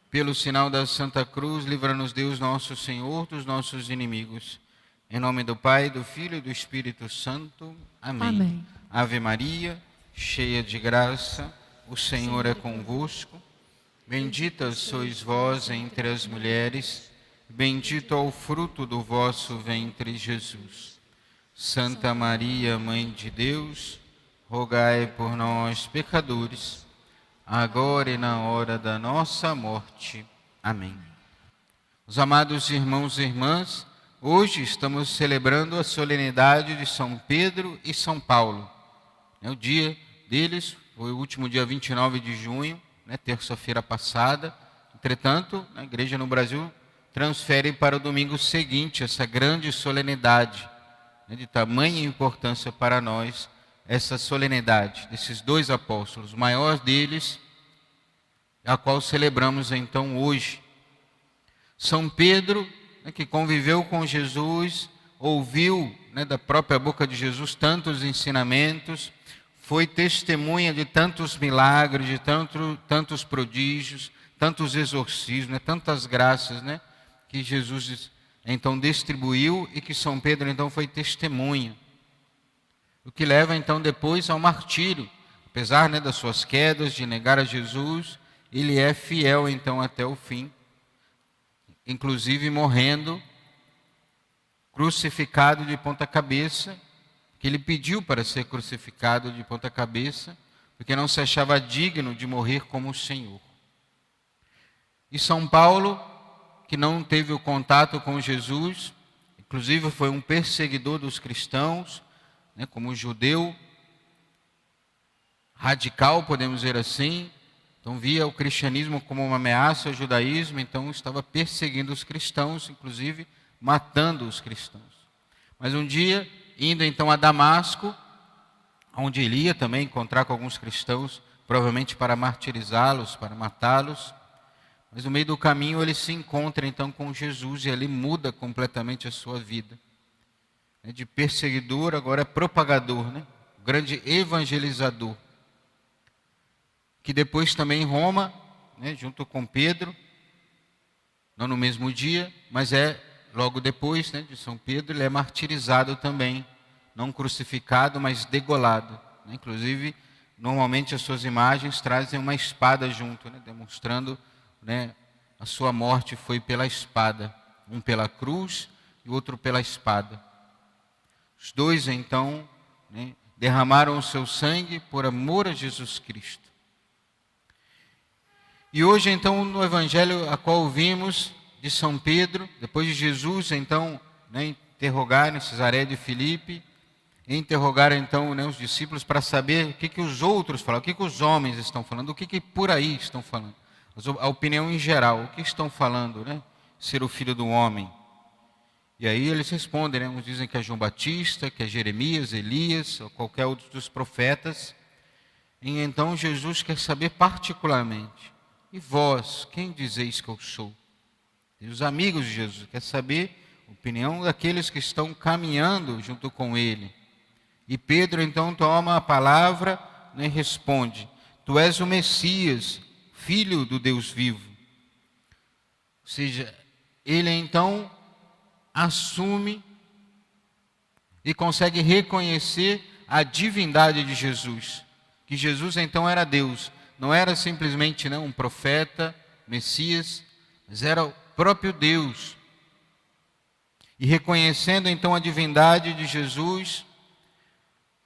Pelo sinal da Santa Cruz, livra-nos Deus nosso Senhor dos nossos inimigos. Em nome do Pai, do Filho e do Espírito Santo. Amém. Amém. Ave Maria, cheia de graça, o Senhor é convosco. Bendita sois vós entre as mulheres, bendito é o fruto do vosso ventre, Jesus. Santa Maria, Mãe de Deus, rogai por nós, pecadores, agora e na hora da nossa morte. Amém. Os amados irmãos e irmãs, hoje estamos celebrando a solenidade de São Pedro e São Paulo. O dia deles foi o último dia 29 de junho, terça-feira passada. Entretanto, a igreja no Brasil transfere para o domingo seguinte essa grande solenidade, de tamanha importância para nós, essa solenidade desses dois apóstolos, o maior deles, a qual celebramos então hoje. São Pedro, que conviveu com Jesus, ouviu da própria boca de Jesus tantos ensinamentos, foi testemunha de tantos milagres, de tantos prodígios, tantos exorcismos, tantas graças que Jesus então distribuiu e que São Pedro então foi testemunha. O que leva então depois ao martírio. Apesar das suas quedas, de negar a Jesus, ele é fiel então até o fim, inclusive morrendo crucificado de ponta cabeça, que ele pediu para ser crucificado de ponta cabeça, porque não se achava digno de morrer como o Senhor. E São Paulo, que não teve o contato com Jesus, inclusive foi um perseguidor dos cristãos, como judeu, radical, podemos dizer assim. Então via o cristianismo como uma ameaça ao judaísmo, então estava perseguindo os cristãos, inclusive matando os cristãos. Mas um dia, indo então a Damasco, onde ele ia também encontrar com alguns cristãos, provavelmente para martirizá-los, para matá-los, mas no meio do caminho ele se encontra então com Jesus e ele muda completamente a sua vida. De perseguidor agora é propagador, grande evangelizador. Que depois também em Roma, junto com Pedro, não no mesmo dia, mas logo depois de São Pedro, ele é martirizado também, não crucificado, mas degolado. Inclusive, normalmente as suas imagens trazem uma espada junto, demonstrando a sua morte foi pela espada, um pela cruz e o outro pela espada. Os dois então derramaram o seu sangue por amor a Jesus Cristo. E hoje, então, no Evangelho a qual ouvimos de São Pedro, depois de Jesus, então, interrogar em Cesaré de Filipe, interrogar, então, os discípulos para saber o que os outros falam, o que os homens estão falando, o que por aí estão falando. A opinião em geral, o que estão falando, ser o Filho do Homem. E aí eles respondem, uns dizem que é João Batista, que é Jeremias, Elias, ou qualquer outro dos profetas. E então Jesus quer saber particularmente, e vós, quem dizeis que eu sou? E os amigos de Jesus quer saber a opinião daqueles que estão caminhando junto com ele. E Pedro então toma a palavra e responde: tu és o Messias, Filho do Deus vivo. Ou seja, ele então assume e consegue reconhecer a divindade de Jesus. Que Jesus então era Deus. Não era simplesmente um profeta, Messias, mas era o próprio Deus. E reconhecendo então a divindade de Jesus,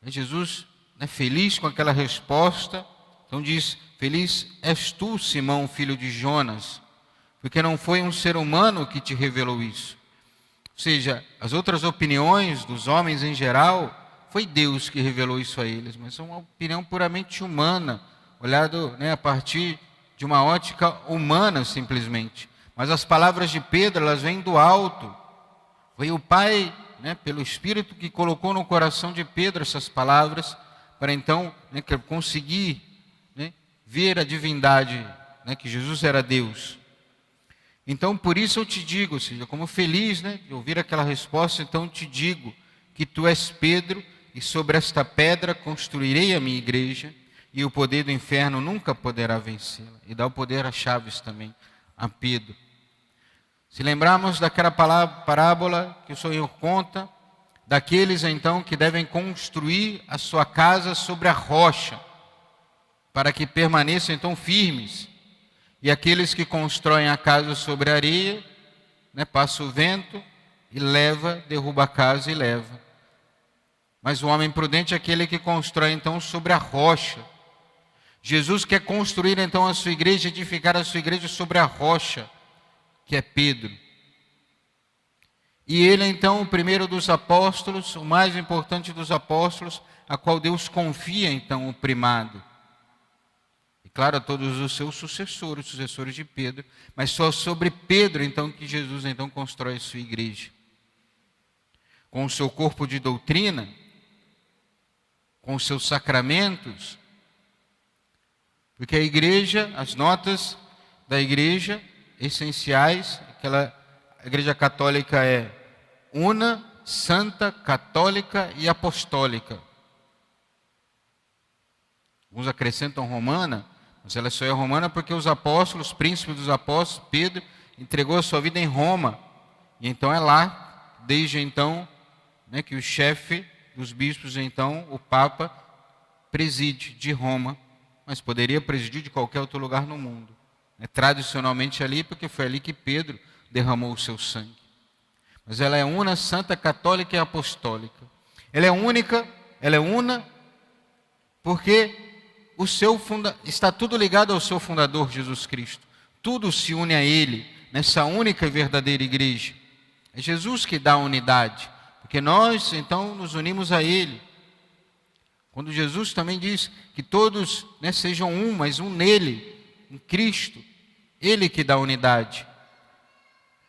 Jesus feliz com aquela resposta, então diz: feliz és tu, Simão, filho de Jonas, porque não foi um ser humano que te revelou isso. Ou seja, as outras opiniões dos homens em geral, foi Deus que revelou isso a eles, mas é uma opinião puramente humana, olhado a partir de uma ótica humana simplesmente. Mas as palavras de Pedro, elas vêm do alto. Foi o Pai, pelo Espírito, que colocou no coração de Pedro essas palavras, para então conseguir ver a divindade, que Jesus era Deus. Então, por isso eu te digo, ou seja, como feliz de ouvir aquela resposta, então te digo que tu és Pedro, e sobre esta pedra construirei a minha igreja, e o poder do inferno nunca poderá vencê-la. E dá o poder às chaves também. a Pedro. Se lembrarmos daquela parábola que o Senhor conta, daqueles então que devem construir a sua casa sobre a rocha, para que permaneçam então firmes, e aqueles que constroem a casa sobre a areia, passa o vento e leva, derruba a casa e leva. Mas o homem prudente é aquele que constrói então sobre a rocha. Jesus quer construir então a sua igreja, edificar a sua igreja sobre a rocha, que é Pedro. E ele então, o primeiro dos apóstolos, o mais importante dos apóstolos, a qual Deus confia então o primado. E claro, a todos os seus sucessores de Pedro, mas só sobre Pedro então que Jesus então constrói a sua igreja. Com o seu corpo de doutrina, com os seus sacramentos, porque a igreja, as notas da igreja essenciais, a igreja católica é una, santa, católica e apostólica. Alguns acrescentam romana, mas ela só é romana porque os apóstolos, príncipes dos apóstolos, Pedro, entregou a sua vida em Roma. E então é lá, desde então, que o chefe dos bispos, então, o Papa, preside de Roma, mas poderia presidir de qualquer outro lugar no mundo. Tradicionalmente ali, porque foi ali que Pedro derramou o seu sangue. Mas ela é una, santa, católica e apostólica. Ela é única, ela é una, porque está tudo ligado ao seu fundador, Jesus Cristo. Tudo se une a Ele, nessa única e verdadeira igreja. É Jesus que dá a unidade, porque nós, então, nos unimos a Ele. Quando Jesus também diz que todos sejam um, mas um nele, em Cristo, Ele que dá a unidade.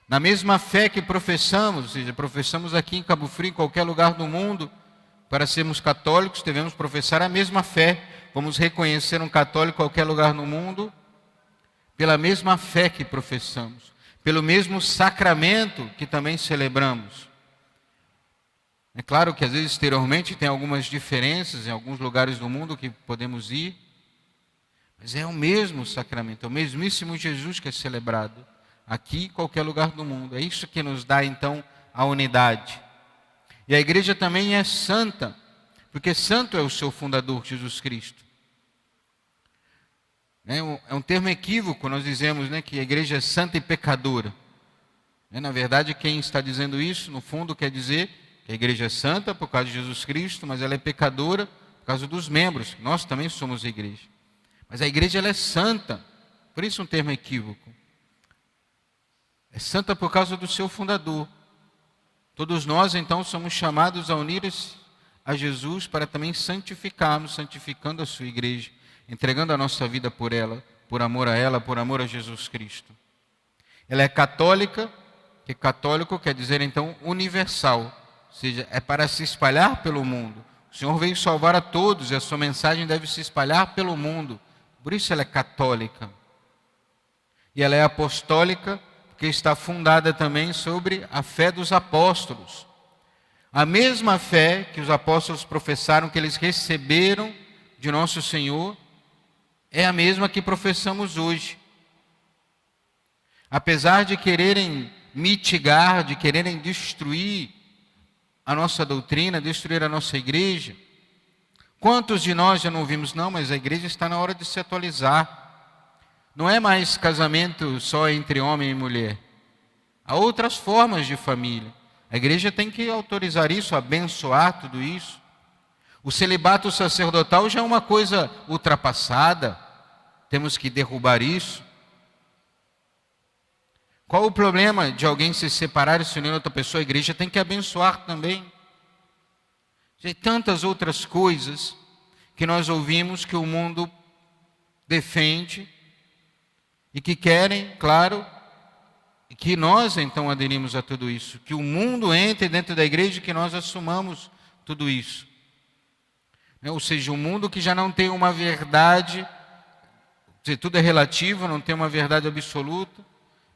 Na mesma fé que professamos, ou seja, professamos aqui em Cabo Frio, em qualquer lugar do mundo, para sermos católicos, devemos professar a mesma fé. Vamos reconhecer um católico em qualquer lugar no mundo, pela mesma fé que professamos, pelo mesmo sacramento que também celebramos. É claro que às vezes exteriormente tem algumas diferenças em alguns lugares do mundo que podemos ir, mas é o mesmo sacramento, é o mesmíssimo Jesus que é celebrado aqui em qualquer lugar do mundo. É isso que nos dá então a unidade. E a igreja também é santa, porque santo é o seu fundador, Jesus Cristo. É um termo equívoco, nós dizemos que a igreja é santa e pecadora. Na verdade, quem está dizendo isso, no fundo, quer dizer que a igreja é santa por causa de Jesus Cristo, mas ela é pecadora por causa dos membros. Nós também somos igreja. Mas a igreja ela é santa, por isso um termo equívoco. É santa por causa do seu fundador. Todos nós, então, somos chamados a unir a Jesus para também santificarmos, santificando a sua igreja, entregando a nossa vida por ela, por amor a Jesus Cristo. Ela é católica, que católico quer dizer, então, universal, ou seja, é para se espalhar pelo mundo. O Senhor veio salvar a todos e a sua mensagem deve se espalhar pelo mundo. Por isso ela é católica. E ela é apostólica, que está fundada também sobre a fé dos apóstolos. A mesma fé que os apóstolos professaram que eles receberam de nosso Senhor, é a mesma que professamos hoje. Apesar de quererem mitigar, de quererem destruir a nossa doutrina, destruir a nossa igreja, quantos de nós já não ouvimos, não, mas a igreja está na hora de se atualizar. Não é mais casamento só entre homem e mulher. Há outras formas de família. A igreja tem que autorizar isso, abençoar tudo isso. O celibato sacerdotal já é uma coisa ultrapassada. Temos que derrubar isso. Qual o problema de alguém se separar e se unir a outra pessoa? A igreja tem que abençoar também. E tantas outras coisas que nós ouvimos que o mundo defende e que querem, claro, que nós então aderimos a tudo isso, que o mundo entre dentro da igreja e que nós assumamos tudo isso. Ou seja, um mundo que já não tem uma verdade, tudo é relativo, não tem uma verdade absoluta,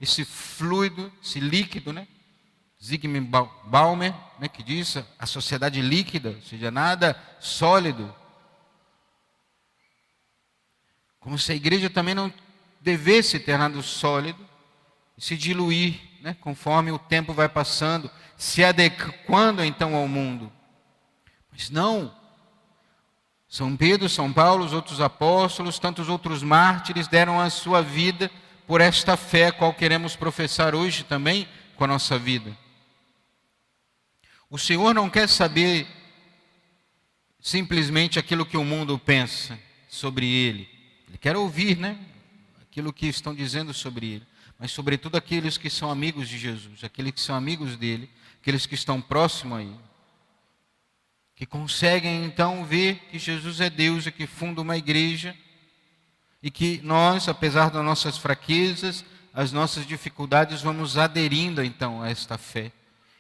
esse fluido, esse líquido, Zygmunt Bauman, que diz a sociedade líquida, ou seja, nada sólido. Como se a igreja também não devesse ter nada sólido, se diluir, né, conforme o tempo vai passando, se adequando então ao mundo. Mas não. São Pedro, São Paulo, os outros apóstolos, tantos outros mártires deram a sua vida por esta fé, qual queremos professar hoje também com a nossa vida. O Senhor não quer saber simplesmente aquilo que o mundo pensa sobre Ele. Ele quer ouvir, né, aquilo que estão dizendo sobre Ele. Mas sobretudo aqueles que são amigos de Jesus, aqueles que são amigos dEle, aqueles que estão próximos a Ele. Que conseguem então ver que Jesus é Deus e que funda uma igreja e que nós, apesar das nossas fraquezas, as nossas dificuldades, vamos aderindo então a esta fé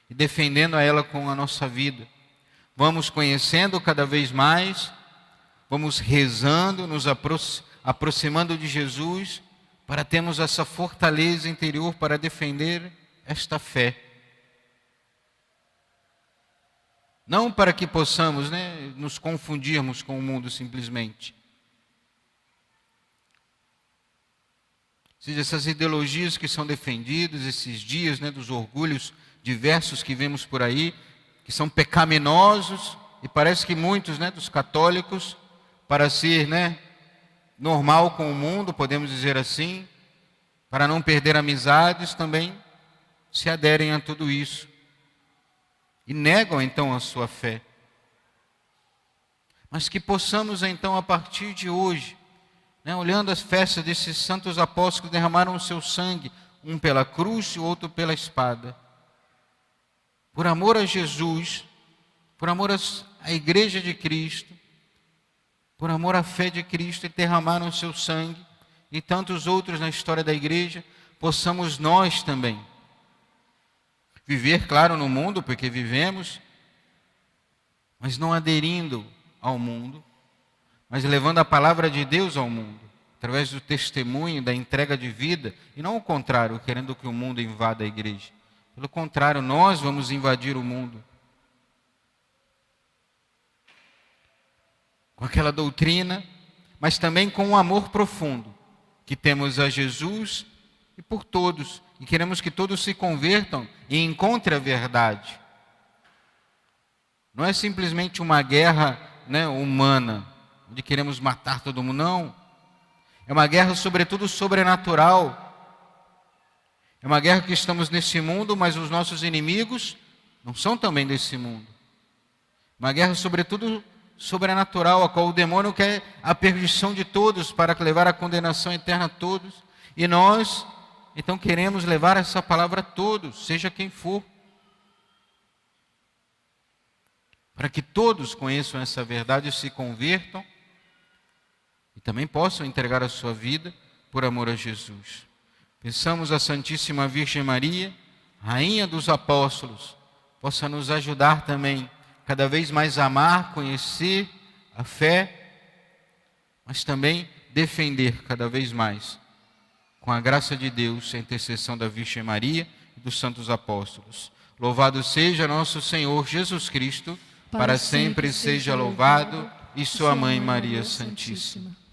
e defendendo a ela com a nossa vida. Vamos conhecendo cada vez mais, vamos rezando, nos aproximando de Jesus para termos essa fortaleza interior para defender esta fé. Não para que possamos, né, nos confundirmos com o mundo simplesmente. Ou seja, essas ideologias que são defendidas, esses dias, né, dos orgulhos diversos que vemos por aí, que são pecaminosos, e parece que muitos, né, dos católicos, para ser, né, normal com o mundo, podemos dizer assim, para não perder amizades, também se aderem a tudo isso. E negam então a sua fé. Mas que possamos então a partir de hoje, né, olhando as festas desses santos apóstolos que derramaram o seu sangue, um pela cruz e o outro pela espada. Por amor a Jesus, por amor à igreja de Cristo, por amor à fé de Cristo, e derramaram o seu sangue, e tantos outros na história da igreja, possamos nós também viver, claro, no mundo, porque vivemos, mas não aderindo ao mundo, mas levando a palavra de Deus ao mundo, através do testemunho, da entrega de vida, e não o contrário, querendo que o mundo invada a igreja. Pelo contrário, nós vamos invadir o mundo. Com aquela doutrina, mas também com um amor profundo, que temos a Jesus e por todos, e queremos que todos se convertam e encontrem a verdade. Não é simplesmente uma guerra, né, humana, onde queremos matar todo mundo, não. É uma guerra sobretudo sobrenatural. É uma guerra que estamos nesse mundo, mas os nossos inimigos não são também desse mundo. Uma guerra sobretudo sobrenatural, a qual o demônio quer a perdição de todos, para levar a condenação eterna a todos. E nós então queremos levar essa palavra a todos, seja quem for, para que todos conheçam essa verdade e se convertam e também possam entregar a sua vida por amor a Jesus. Peçamos à Santíssima Virgem Maria, Rainha dos Apóstolos, possa nos ajudar também cada vez mais a amar, conhecer a fé, mas também defender cada vez mais, com a graça de Deus, a intercessão da Virgem Maria e dos santos apóstolos. Louvado seja nosso Senhor Jesus Cristo, para sempre seja louvado, e sua Mãe Maria Santíssima.